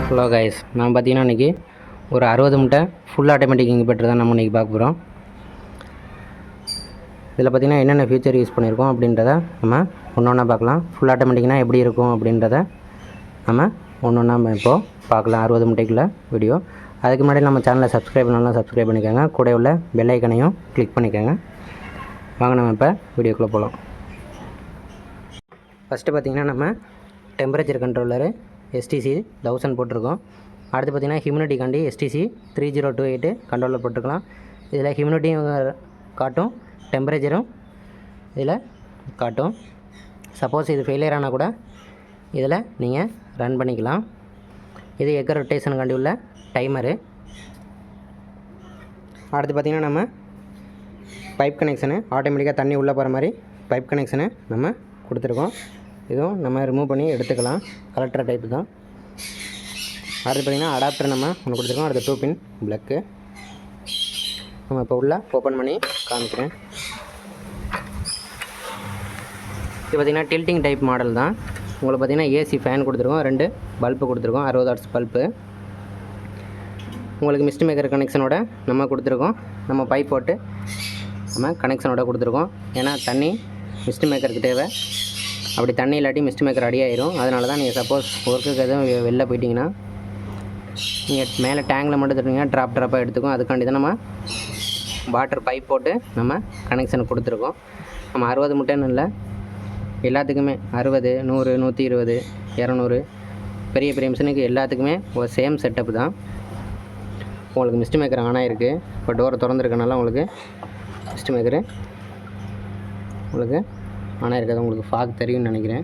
Hello guys, நான் பார்த்தீங்கன்னா இன்றைக்கி ஒரு 60 முட்டை ஃபுல் ஆட்டோமேட்டிக் இன்குபேட்டர் தான் நம்ம இன்றைக்கி பார்க்க போகிறோம். இதில் பார்த்திங்கன்னா என்னென்ன ஃபீச்சர் யூஸ் பண்ணியிருக்கோம் அப்படின்றத நம்ம ஒன்று ஒன்றா பார்க்கலாம். ஃபுல் ஆட்டோமேட்டிக்னால் எப்படி இருக்கும் அப்படின்றத நம்ம ஒன்று ஒன்றா இப்போது பார்க்கலாம். 60 முட்டைக்குள்ள வீடியோ. அதுக்கு முன்னாடி நம்ம சேனலை சப்ஸ்கிரைப் பண்ணலாம், சப்ஸ்கிரைப் பண்ணிக்கோங்க. கூட உள்ள பெல் ஐக்கனையும் கிளிக் பண்ணிக்கோங்க. வாங்க நம்ம இப்போ வீடியோக்குள்ளே போகலாம். ஃபஸ்ட்டு பார்த்திங்கன்னா நம்ம டெம்பரேச்சர் கண்ட்ரோலரு STC 1000 போட்டிருக்கோம். அடுத்து பார்த்திங்கன்னா ஹியூமிடிட்டிக்காண்டி STC 3028 கண்ட்ரோலர் போட்டிருக்கலாம். இதில் ஹியூமிடிட்டியும் காட்டும், டெம்பரேச்சரும் இதில் காட்டும். சப்போஸ் இது ஃபெயிலியர் ஆனால் கூட இதில் நீங்கள் ரன் பண்ணிக்கலாம். இது எக்கர் ரொட்டேஷனுக்காண்டி உள்ள டைமரு. அடுத்து பார்த்திங்கன்னா நம்ம பைப் கனெக்ஷனு, ஆட்டோமேட்டிக்காக தண்ணி உள்ளே போகிற மாதிரி பைப் கனெக்ஷனு நம்ம கொடுத்துருக்கோம். இதுவும் நம்ம ரிமூவ் பண்ணி எடுத்துக்கலாம். கலெக்டர் டைப்பு தான். அடுத்து பார்த்திங்கன்னா அடாப்டர் நம்ம ஒன்று கொடுத்துருக்கோம். அடுத்து 2 பின் ப்ளக்கு நம்ம இப்போ உள்ள ஓப்பன் பண்ணி காமிக்கிறேன். இது பார்த்திங்கன்னா டில்ட்டிங் டைப் மாடல் தான். உங்களுக்கு பார்த்திங்கன்னா AC ஃபேன் கொடுத்துருக்கோம், 2 பல்பு கொடுத்துருக்கோம், 60 வாட்ஸ் பல்பு. உங்களுக்கு மிஸ்ட் மேக்கர் கனெக்ஷனோட நம்ம கொடுத்துருக்கோம். நம்ம பைப் போட்டு நம்ம கனெக்ஷனோட கொடுத்துருக்கோம். ஏன்னா தண்ணி மிஸ்ட் மேக்கருக்கு தேவை. அப்படி தண்ணி இல்லாட்டி மிஸ்ட் மேக்கர் அடி ஆயிரும். அதனால தான் நீங்கள் சப்போஸ் ஒர்க்குக்கு எதுவும் வெளில போயிட்டிங்கன்னா நீங்கள் மேலே டேங்கில் மட்டும் தட்டுவீங்கன்னா ட்ராப்பாக எடுத்துக்கும். அதுக்காண்டி தான் நம்ம வாட்டர் பைப் போட்டு நம்ம கனெக்ஷன் கொடுத்துருக்கோம். நம்ம 60 முட்டைன்னு இல்லை, எல்லாத்துக்குமே 60, 100, 120, 200 பெரிய பெரிய மிஷினுக்கு எல்லாத்துக்குமே ஒரு சேம் செட்டப் தான். உங்களுக்கு மிஸ்ட் மேக்கர் ஆன் ஆகிருக்கு. இப்போ டோரை திறந்துருக்கனால உங்களுக்கு மிஸ்ட் மேக்கரு உங்களுக்கு ஆனால் இருக்காது. உங்களுக்கு ஃபாக் தெரியும்னு நினைக்கிறேன்.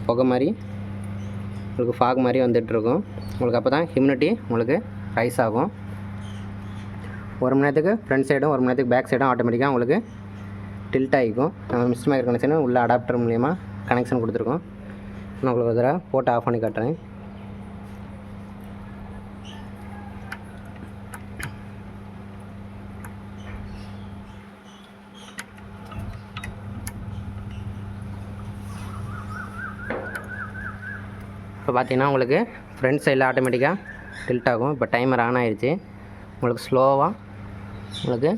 புகை மாதிரி உங்களுக்கு ஃபாக் மாதிரி வந்துட்டுருக்கும். உங்களுக்கு அப்போ தான் ஹியூமிடிட்டி உங்களுக்கு ரைஸ் ஆகும். 1 மணி நேரத்துக்கு ஃப்ரண்ட் சைடும் 1 மணி நேரத்துக்கு பேக் சைடும் ஆட்டோமேட்டிக்காக உங்களுக்கு டில்ட் ஆகிக்கும். நம்ம மிஸ்ட் மேக்கர் கனெக்ஷன் உள்ள அடாப்டர் மூலிமா கனெக்ஷன் கொடுத்துருக்கோம். நான் உங்களுக்கு ஒரு தடவை போட்டு ஆஃப் பண்ணி காட்டுறேன். இப்போ பார்த்தீங்கன்னா உங்களுக்கு ஃப்ரண்ட் சைடில் ஆட்டோமேட்டிக்காக டில்ட் ஆகும். இப்போ டைமர் ஆன் ஆகிடுச்சு. உங்களுக்கு ஸ்லோவாக உங்களுக்கு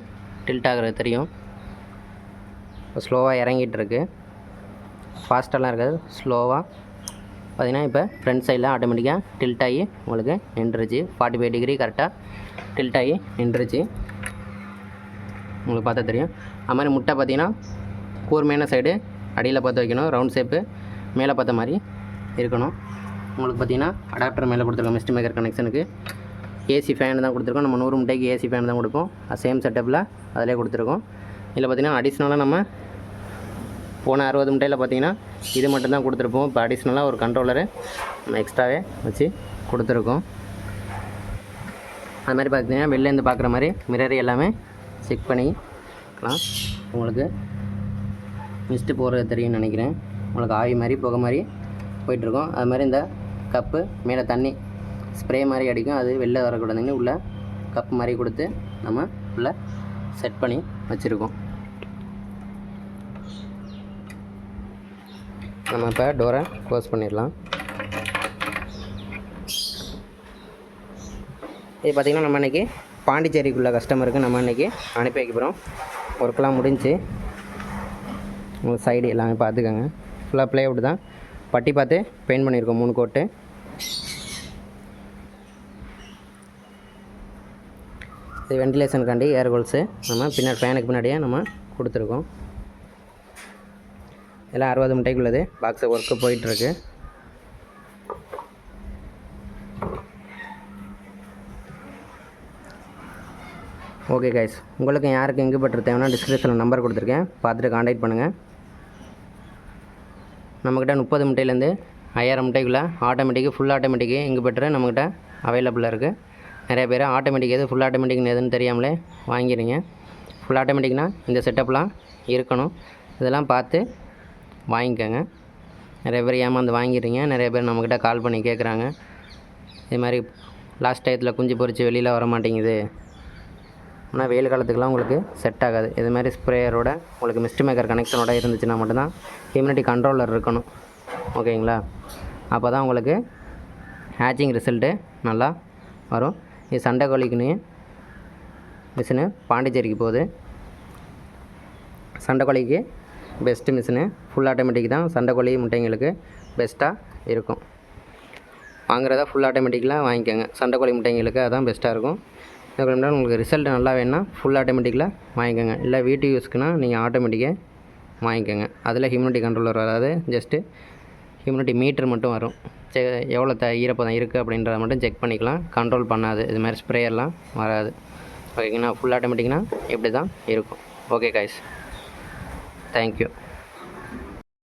டில்ட் ஆகிறது தெரியும். இப்போ ஸ்லோவாக இறங்கிட்டுருக்கு. ஃபாஸ்ட்டெல்லாம் இருக்காது, ஸ்லோவாக பார்த்தீங்கன்னா இப்போ ஃப்ரண்ட் சைடில் ஆட்டோமேட்டிக்காக டில்ட் ஆகி உங்களுக்கு நின்றுச்சு. 45 டிகிரி கரெக்டாக டில்ட் ஆகி நின்றுச்சு. உங்களுக்கு பார்த்தா தெரியும். அது மாதிரி முட்டை பார்த்திங்கன்னா கூர்மையான சைடு அடியில் பார்த்து வைக்கணும். ரவுண்ட் ஷேப்பு மேலே பார்த்த மாதிரி இருக்கணும். உங்களுக்கு பார்த்திங்கன்னா அடாப்டர் மேலே கொடுத்துருக்கோம். மிஸ்ட் மேக்கர் கனெக்ஷனுக்கு AC ஃபேன் தான் கொடுத்துருக்கோம். நம்ம 100 முட்டைக்கு AC ஃபேன் தான் கொடுப்போம். சேம் செட்டப்பில் அதிலே கொடுத்துருக்கோம். இதில் பார்த்திங்கன்னா அடிஷ்னலாக நம்ம போன 60 முட்டையில் பார்த்திங்கன்னா இது மட்டும் தான் கொடுத்துருப்போம். இப்போ அடிஷ்னலாக ஒரு கண்ட்ரோலரு நம்ம எக்ஸ்ட்ராவே வச்சு கொடுத்துருக்கோம். அது மாதிரி பார்த்திங்கன்னா வெளிலேருந்து பார்க்குற மாதிரி மிரர் எல்லாமே செக் பண்ணிக்கலாம். உங்களுக்கு மிஸ்ட்டு போகிறது தெரியும்னு நினைக்கிறேன். உங்களுக்கு ஆவி மாதிரி புகை மாதிரி போயிட்டுருக்கோம். அது மாதிரி இந்த கப்பு மேலே தண்ணி ஸ்ப்ரே மாதிரி அடிக்கும். அது வெளில வரக்கூடாதுன்னு உள்ள கப்பு மாதிரி கொடுத்து நம்ம உள்ள செட் பண்ணி வச்சுருக்கோம். நம்ம இப்போ டோரை க்ளோஸ் பண்ணிடலாம். இது பார்த்திங்கன்னா நம்ம இன்றைக்கி பாண்டிச்சேரிக்குள்ள கஸ்டமருக்கு நம்ம இன்றைக்கி அனுப்பி வைக்க போகிறோம். ஒர்க்கெலாம் முடிஞ்சு உங்களுக்கு சைடு எல்லாமே பார்த்துக்கோங்க. ஃபுல்லாக ப்ளேவுட் தான். பட்டி பார்த்து பெயிண்ட் பண்ணியிருக்கோம் 3 கோட்டு. இது வென்டிலேஷனுக்காண்டி ஏர் ஹோல்ஸு நம்ம பின்னாடி ஃபேனுக்கு பின்னாடியே நம்ம கொடுத்துருக்கோம். எல்லாம் 60 முட்டைக்குள்ளது. பாக்ஸை ஒர்க்கு போயிட்டுருக்கு. ஓகே கைஸ், உங்களுக்கு யாருக்கு இன்குபேட்டர் தேவைன்னா டிஸ்கிரிப்ஷனில் நம்பர் கொடுத்துருக்கேன், பார்த்துட்டு கான்டாக்ட் பண்ணுங்கள். நம்மக்கிட்ட 30 முட்டையிலேருந்து 1000 முட்டைக்குள்ளே ஆட்டோமேட்டிக்கு ஃபுல் ஆட்டோமேட்டிக்கு இன்குபேட்டர் நம்மக்கிட்ட அவைலபிளாக இருக்குது. நிறைய பேர் ஆட்டோமேட்டிக் எது ஃபுல் ஆட்டோமேட்டிக்னு எதுன்னு தெரியாமலே வாங்கிடுங்க. ஃபுல் ஆட்டோமேட்டிக்னால் இந்த செட்டப்லாம் இருக்கணும். இதெல்லாம் பார்த்து வாங்கிக்கோங்க. நிறைய பேர் ஏமாந்து வாங்கிடுறீங்க. நிறைய பேர் நம்மக்கிட்ட கால் பண்ணி கேட்குறாங்க, இது மாதிரி லாஸ்ட் டயத்தில் குஞ்சு பொறிச்சு வெளியில் வர மாட்டேங்குது. ஆனால் வெயில் காலத்துக்குலாம் உங்களுக்கு செட் ஆகாது. இது மாதிரி ஸ்ப்ரேயரோட உங்களுக்கு மிஸ்ட் மேக்கர் கனெக்ஷனோட இருந்துச்சுன்னா மட்டும்தான் ஹியூமிடிட்டி கண்ட்ரோலர் இருக்கணும். ஓகேங்களா? அப்போ தான் உங்களுக்கு ஹேச்சிங் ரிசல்ட்டு நல்லா வரும். இது சண்டைக்கோழிக்குன்னு மிஷினு பாண்டிச்சேரிக்கு போகுது. சண்டைக்கோழிக்கு பெஸ்ட்டு மிஷினு, ஃபுல் ஆட்டோமேட்டிக் தான் சண்டைக்கோழி முட்டைங்களுக்கு பெஸ்ட்டாக இருக்கும். வாங்குறதா ஃபுல் ஆட்டோமேட்டிக்கில் வாங்கிக்கோங்க. சண்டைக்கோழி முட்டைங்களுக்கு அதுதான் பெஸ்ட்டாக இருக்கும். அதுக்கு உங்களுக்கு ரிசல்ட் நல்லா வேணுன்னா ஃபுல் ஆட்டோமேட்டிக்கில் வாங்கிக்கோங்க. இல்லை வீட்டு யூஸ்க்குனா நீங்கள் ஆட்டோமேட்டிக்கே வாங்கிக்கோங்க. அதில் ஹியூமிடிட்டி கண்ட்ரோலர் வராது, ஜஸ்ட்டு ஹியூமிடிட்டி மீட்டர் மட்டும் வரும். எவ்வளோ ஈரப்பதம் இருக்குது அப்படின்றத மட்டும் செக் பண்ணிக்கலாம். கண்ட்ரோல் பண்ணாது. இது மாதிரி ஸ்ப்ரேயர்லாம் வராது. ஓகேங்கண்ணா. ஃபுல் ஆட்டோமேட்டிக்னா இப்படி தான் இருக்கும். Okay guys, thank you.